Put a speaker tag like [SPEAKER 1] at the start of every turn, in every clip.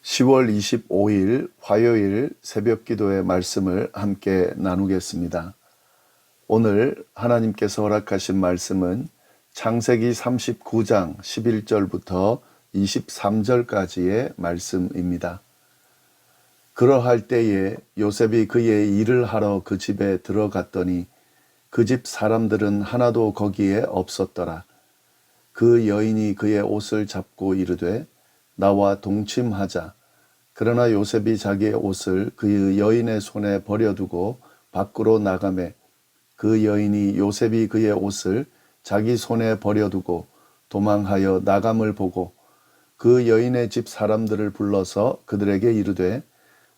[SPEAKER 1] 10월 25일 화요일 새벽 기도의 말씀을 함께 나누겠습니다. 오늘 하나님께서 허락하신 말씀은 창세기 39장 11절부터 23절까지의 말씀입니다. 그러할 때에 요셉이 그의 일을 하러 그 집에 들어갔더니 그 집 사람들은 하나도 거기에 없었더라. 그 여인이 그의 옷을 잡고 이르되 나와 동침하자. 그러나 요셉이 자기의 옷을 그 여인의 손에 버려두고 밖으로 나가매 그 여인이 요셉이 그의 옷을 자기 손에 버려두고 도망하여 나감을 보고 그 여인의 집 사람들을 불러서 그들에게 이르되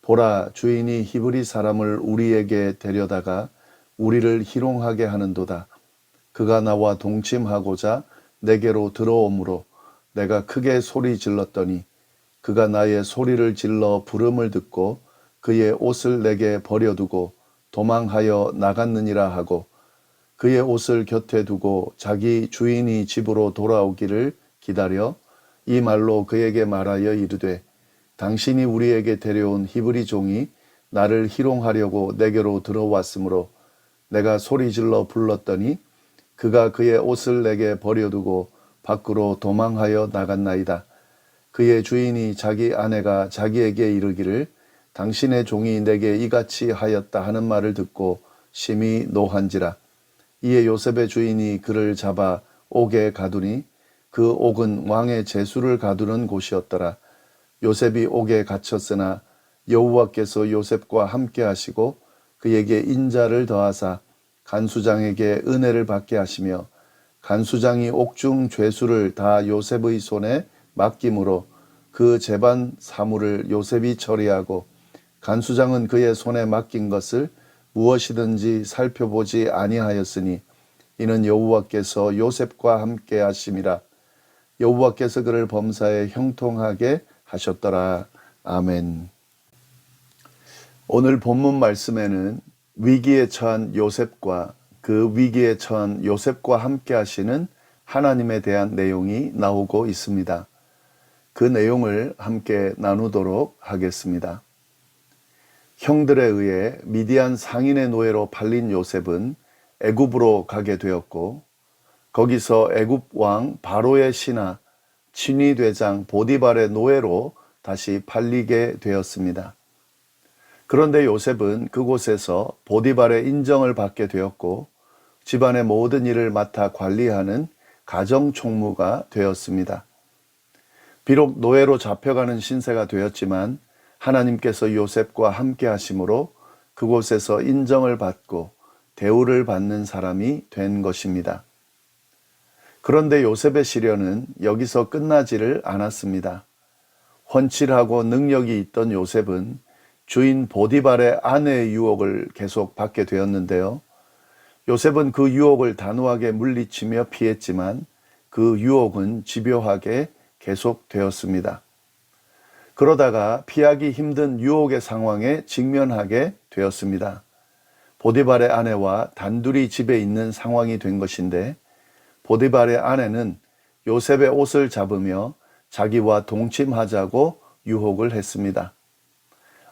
[SPEAKER 1] 보라, 주인이 히브리 사람을 우리에게 데려다가 우리를 희롱하게 하는도다. 그가 나와 동침하고자 내게로 들어오므로 내가 크게 소리 질렀더니 그가 나의 소리를 질러 부름을 듣고 그의 옷을 내게 버려두고 도망하여 나갔느니라 하고 그의 옷을 곁에 두고 자기 주인이 집으로 돌아오기를 기다려 이 말로 그에게 말하여 이르되 당신이 우리에게 데려온 히브리 종이 나를 희롱하려고 내게로 들어왔으므로 내가 소리질러 불렀더니 그가 그의 옷을 내게 버려두고 밖으로 도망하여 나갔나이다. 그의 주인이 자기 아내가 자기에게 이르기를 당신의 종이 내게 이같이 하였다 하는 말을 듣고 심히 노한지라. 이에 요셉의 주인이 그를 잡아 옥에 가두니 그 옥은 왕의 제수를 가두는 곳이었더라. 요셉이 옥에 갇혔으나 여호와께서 요셉과 함께 하시고 그에게 인자를 더하사 간수장에게 은혜를 받게 하시며 간수장이 옥중 죄수를 다 요셉의 손에 맡김으로 그 재반 사물을 요셉이 처리하고 간수장은 그의 손에 맡긴 것을 무엇이든지 살펴보지 아니하였으니 이는 여호와께서 요셉과 함께 하심이라. 여호와께서 그를 범사에 형통하게 하셨더라. 아멘. 오늘 본문 말씀에는 위기에 처한 요셉과 그 위기에 처한 요셉과 함께 하시는 하나님에 대한 내용이 나오고 있습니다. 그 내용을 함께 나누도록 하겠습니다. 형들에 의해 미디안 상인의 노예로 팔린 요셉은 애굽으로 가게 되었고 거기서 애굽 왕 바로의 신하 친위 대장 보디발의 노예로 다시 팔리게 되었습니다. 그런데 요셉은 그곳에서 보디발의 인정을 받게 되었고 집안의 모든 일을 맡아 관리하는 가정총무가 되었습니다. 비록 노예로 잡혀가는 신세가 되었지만 하나님께서 요셉과 함께 하심으로 그곳에서 인정을 받고 대우를 받는 사람이 된 것입니다. 그런데 요셉의 시련은 여기서 끝나지를 않았습니다. 훤칠하고 능력이 있던 요셉은 주인 보디발의 아내의 유혹을 계속 받게 되었는데요. 요셉은 그 유혹을 단호하게 물리치며 피했지만 그 유혹은 집요하게 계속되었습니다. 그러다가 피하기 힘든 유혹의 상황에 직면하게 되었습니다. 보디발의 아내와 단둘이 집에 있는 상황이 된 것인데 보디발의 아내는 요셉의 옷을 잡으며 자기와 동침하자고 유혹을 했습니다.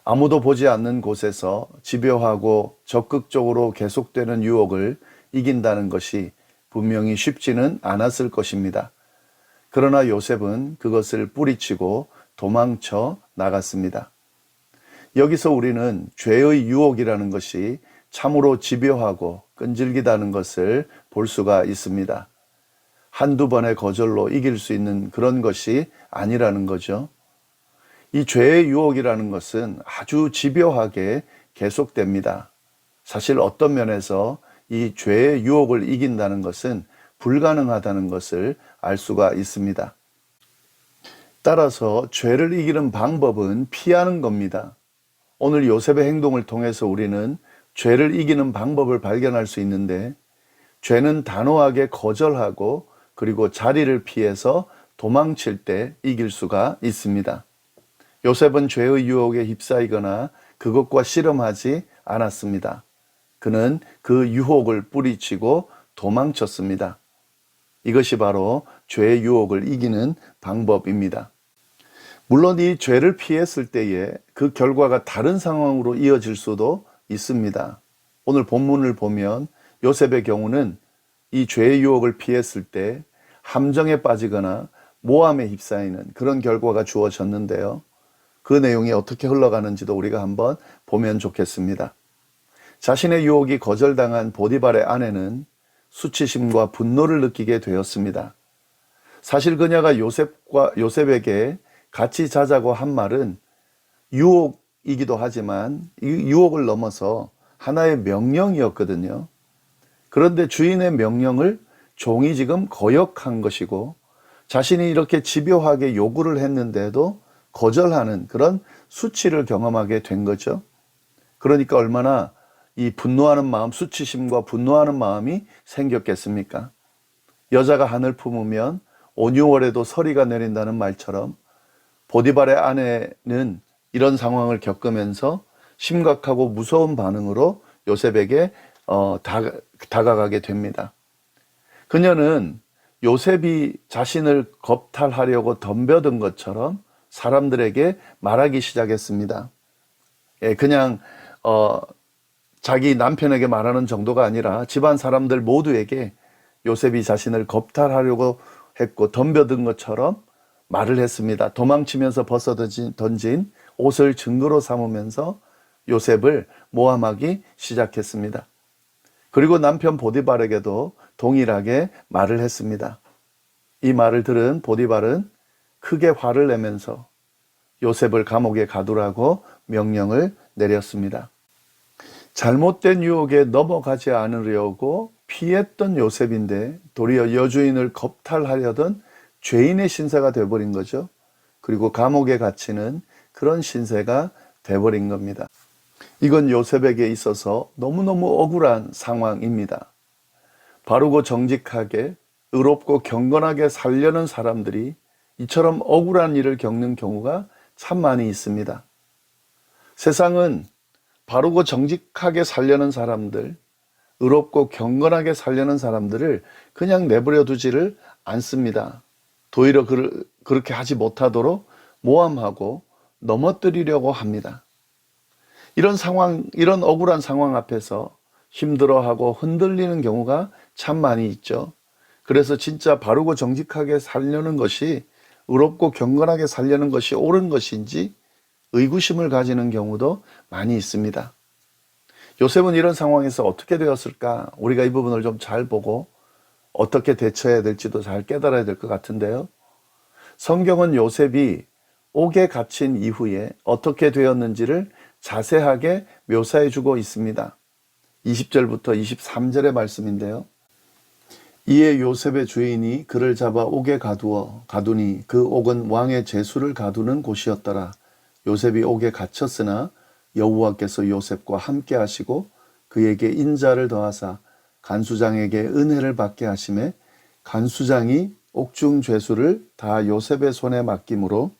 [SPEAKER 1] 아무도 보지 않는 곳에서 집요하고 적극적으로 계속되는 유혹을 이긴다는 것이 분명히 쉽지는 않았을 것입니다. 그러나 요셉은 그것을 뿌리치고 도망쳐 나갔습니다. 여기서 우리는 죄의 유혹이라는 것이 참으로 집요하고 끈질기다는 것을 볼 수가 있습니다. 한두 번의 거절로 이길 수 있는 그런 것이 아니라는 거죠. 이 죄의 유혹이라는 것은 아주 집요하게 계속됩니다. 사실 어떤 면에서 이 죄의 유혹을 이긴다는 것은 불가능하다는 것을 알 수가 있습니다. 따라서 죄를 이기는 방법은 피하는 겁니다. 오늘 요셉의 행동을 통해서 우리는 죄를 이기는 방법을 발견할 수 있는데 죄는 단호하게 거절하고 그리고 자리를 피해서 도망칠 때 이길 수가 있습니다. 요셉은 죄의 유혹에 휩싸이거나 그것과 씨름하지 않았습니다. 그는 그 유혹을 뿌리치고 도망쳤습니다. 이것이 바로 죄의 유혹을 이기는 방법입니다. 물론 이 죄를 피했을 때에 그 결과가 다른 상황으로 이어질 수도 있습니다. 오늘 본문을 보면 요셉의 경우는 이 죄의 유혹을 피했을 때 함정에 빠지거나 모함에 휩싸이는 그런 결과가 주어졌는데요. 그 내용이 어떻게 흘러가는지도 우리가 한번 보면 좋겠습니다. 자신의 유혹이 거절당한 보디발의 아내는 수치심과 분노를 느끼게 되었습니다. 사실 그녀가 요셉에게 같이 자자고 한 말은 유혹이기도 하지만 이 유혹을 넘어서 하나의 명령이었거든요. 그런데 주인의 명령을 종이 지금 거역한 것이고 자신이 이렇게 집요하게 요구를 했는데도 거절하는 그런 수치를 경험하게 된 거죠. 그러니까 얼마나 이 분노하는 마음, 수치심과 분노하는 마음이 생겼겠습니까? 여자가 한을 품으면 온유월에도 서리가 내린다는 말처럼 보디발의 아내는 이런 상황을 겪으면서 심각하고 무서운 반응으로 요셉에게 다가가게 됩니다. 그녀는 요셉이 자신을 겁탈하려고 덤벼든 것처럼 사람들에게 말하기 시작했습니다. 그냥 자기 남편에게 말하는 정도가 아니라 집안 사람들 모두에게 요셉이 자신을 겁탈하려고 했고 덤벼든 것처럼 말을 했습니다. 도망치면서 던진 옷을 증거로 삼으면서 요셉을 모함하기 시작했습니다. 그리고 남편 보디발에게도 동일하게 말을 했습니다. 이 말을 들은 보디발은 크게 화를 내면서 요셉을 감옥에 가두라고 명령을 내렸습니다. 잘못된 유혹에 넘어가지 않으려고 피했던 요셉인데 도리어 여주인을 겁탈하려던 죄인의 신세가 되어버린 거죠. 그리고 감옥에 갇히는 그런 신세가 되어버린 겁니다. 이건 요셉에게 있어서 너무너무 억울한 상황입니다. 바르고 정직하게 의롭고 경건하게 살려는 사람들이 이처럼 억울한 일을 겪는 경우가 참 많이 있습니다. 세상은 바르고 정직하게 살려는 사람들, 의롭고 경건하게 살려는 사람들을 그냥 내버려 두지를 않습니다. 도리어 그렇게 하지 못하도록 모함하고 넘어뜨리려고 합니다. 이런 억울한 상황 앞에서 힘들어하고 흔들리는 경우가 참 많이 있죠. 그래서 진짜 바르고 정직하게 살려는 것이, 의롭고 경건하게 살려는 것이 옳은 것인지 의구심을 가지는 경우도 많이 있습니다. 요셉은 이런 상황에서 어떻게 되었을까? 우리가 이 부분을 좀 잘 보고 어떻게 대처해야 될지도 잘 깨달아야 될 것 같은데요. 성경은 요셉이 옥에 갇힌 이후에 어떻게 되었는지를 자세하게 묘사해 주고 있습니다. 20절부터 23절의 말씀인데요. 이에 요셉의 주인이 그를 잡아 옥에 가두니 그 옥은 왕의 제수를 가두는 곳이었더라. 요셉이 옥에 갇혔으나 여호와께서 요셉과 함께 하시고 그에게 인자를 더하사 간수장에게 은혜를 받게 하시매 간수장이 옥중 죄수를 다 요셉의 손에 맡김으로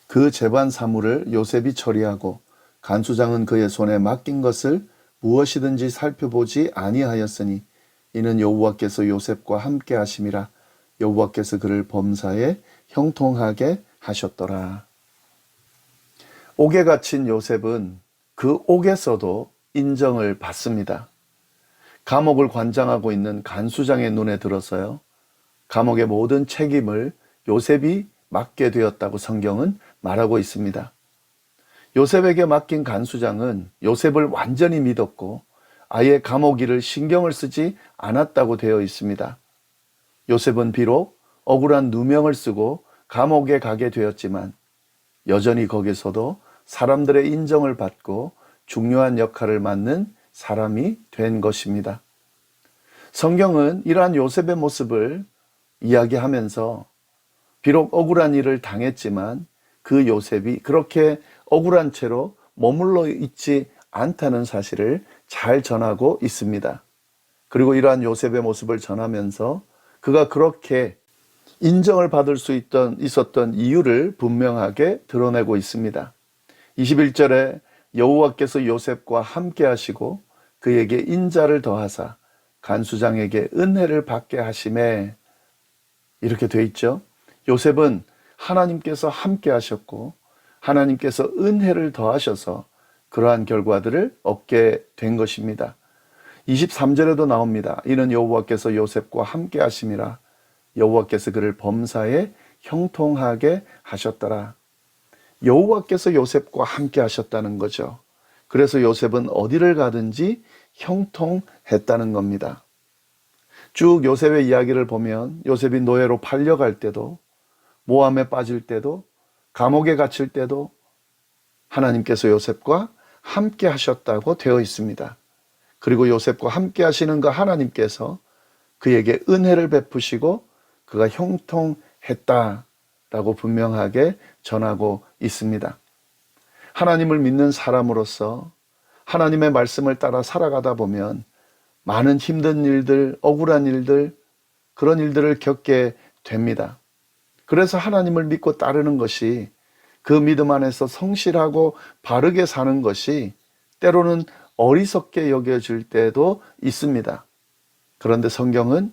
[SPEAKER 1] 그 재반 사물을 요셉이 처리하고 간수장은 그의 손에 맡긴 것을 무엇이든지 살펴보지 아니하였으니 이는 여호와께서 요셉과 함께 하심이라. 여호와께서 그를 범사에 형통하게 하셨더라. 옥에 갇힌 요셉은 그 옥에서도 인정을 받습니다. 감옥을 관장하고 있는 간수장의 눈에 들어서요, 감옥의 모든 책임을 요셉이 맡게 되었다고 성경은 말하고 있습니다. 요셉에게 맡긴 간수장은 요셉을 완전히 믿었고 아예 감옥 일을 신경을 쓰지 않았다고 되어 있습니다. 요셉은 비록 억울한 누명을 쓰고 감옥에 가게 되었지만 여전히 거기서도 사람들의 인정을 받고 중요한 역할을 맡는 사람이 된 것입니다. 성경은 이러한 요셉의 모습을 이야기하면서 비록 억울한 일을 당했지만 그 요셉이 그렇게 억울한 채로 머물러 있지 않다는 사실을 잘 전하고 있습니다. 그리고 이러한 요셉의 모습을 전하면서 그가 그렇게 인정을 받을 수 있었던 이유를 분명하게 드러내고 있습니다. 21절에 여호와께서 요셉과 함께 하시고 그에게 인자를 더하사 간수장에게 은혜를 받게 하심에 이렇게 돼 있죠. 요셉은 하나님께서 함께 하셨고 하나님께서 은혜를 더하셔서 그러한 결과들을 얻게 된 것입니다. 23절에도 나옵니다. 이는 여호와께서 요셉과 함께 하심이라. 여호와께서 그를 범사에 형통하게 하셨더라. 여호와께서 요셉과 함께 하셨다는 거죠. 그래서 요셉은 어디를 가든지 형통했다는 겁니다. 쭉 요셉의 이야기를 보면 요셉이 노예로 팔려갈 때도, 모함에 빠질 때도, 감옥에 갇힐 때도 하나님께서 요셉과 함께 하셨다고 되어 있습니다. 그리고 요셉과 함께 하시는 그 하나님께서 그에게 은혜를 베푸시고 그가 형통했다라고 분명하게 전하고 있습니다. 하나님을 믿는 사람으로서 하나님의 말씀을 따라 살아가다 보면 많은 힘든 일들, 억울한 일들, 그런 일들을 겪게 됩니다. 그래서 하나님을 믿고 따르는 것이, 그 믿음 안에서 성실하고 바르게 사는 것이 때로는 어리석게 여겨질 때도 있습니다. 그런데 성경은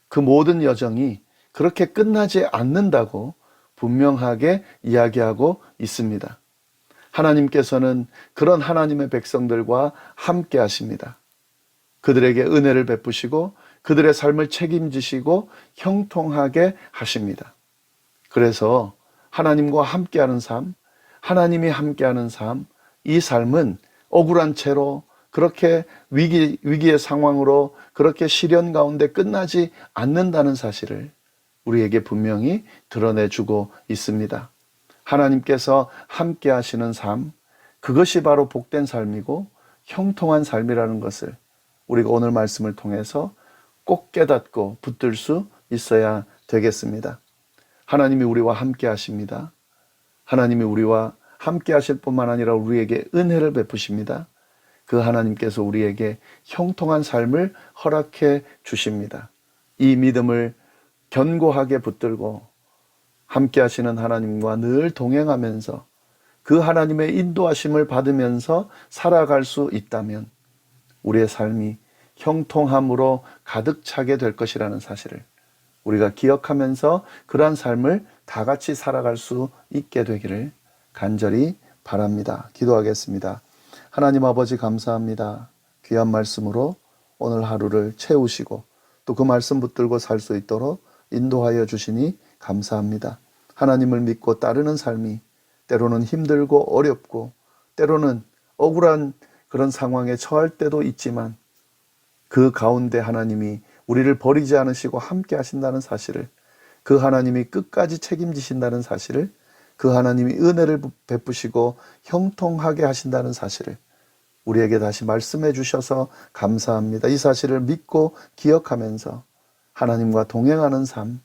[SPEAKER 1] 그 모든 여정이 그렇게 끝나지 않는다고 분명하게 이야기하고 있습니다. 하나님께서는 그런 하나님의 백성들과 함께 하십니다. 그들에게 은혜를 베푸시고 그들의 삶을 책임지시고 형통하게 하십니다. 그래서 하나님과 함께하는 삶, 하나님이 함께하는 삶, 이 삶은 억울한 채로 그렇게 위기의 상황으로 그렇게 시련 가운데 끝나지 않는다는 사실을 우리에게 분명히 드러내주고 있습니다. 하나님께서 함께 하시는 삶, 그것이 바로 복된 삶이고 형통한 삶이라는 것을 우리가 오늘 말씀을 통해서 꼭 깨닫고 붙들 수 있어야 되겠습니다. 하나님이 우리와 함께 하십니다. 하나님이 우리와 함께 하실 뿐만 아니라 우리에게 은혜를 베푸십니다. 그 하나님께서 우리에게 형통한 삶을 허락해 주십니다. 이 믿음을 견고하게 붙들고 함께 하시는 하나님과 늘 동행하면서 그 하나님의 인도하심을 받으면서 살아갈 수 있다면 우리의 삶이 형통함으로 가득 차게 될 것이라는 사실을 우리가 기억하면서 그러한 삶을 다 같이 살아갈 수 있게 되기를 간절히 바랍니다. 기도하겠습니다. 하나님 아버지 감사합니다. 귀한 말씀으로 오늘 하루를 채우시고 또 그 말씀 붙들고 살 수 있도록 인도하여 주시니 감사합니다. 하나님을 믿고 따르는 삶이 때로는 힘들고 어렵고 때로는 억울한 그런 상황에 처할 때도 있지만 그 가운데 하나님이 우리를 버리지 않으시고 함께 하신다는 사실을, 그 하나님이 끝까지 책임지신다는 사실을, 그 하나님이 은혜를 베푸시고 형통하게 하신다는 사실을 우리에게 다시 말씀해 주셔서 감사합니다. 이 사실을 믿고 기억하면서 하나님과 동행하는 삶,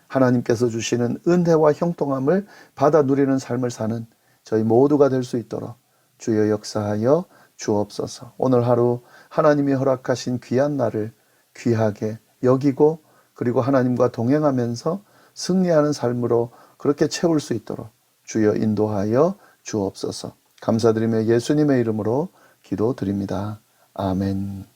[SPEAKER 1] 하나님께서 주시는 은혜와 형통함을 받아 누리는 삶을 사는 저희 모두가 될 수 있도록 주여 역사하여 주옵소서. 오늘 하루 하나님이 허락하신 귀한 날을 귀하게 여기고 그리고 하나님과 동행하면서 승리하는 삶으로 그렇게 채울 수 있도록 주여 인도하여 주옵소서. 감사드리며 예수님의 이름으로 기도드립니다. 아멘.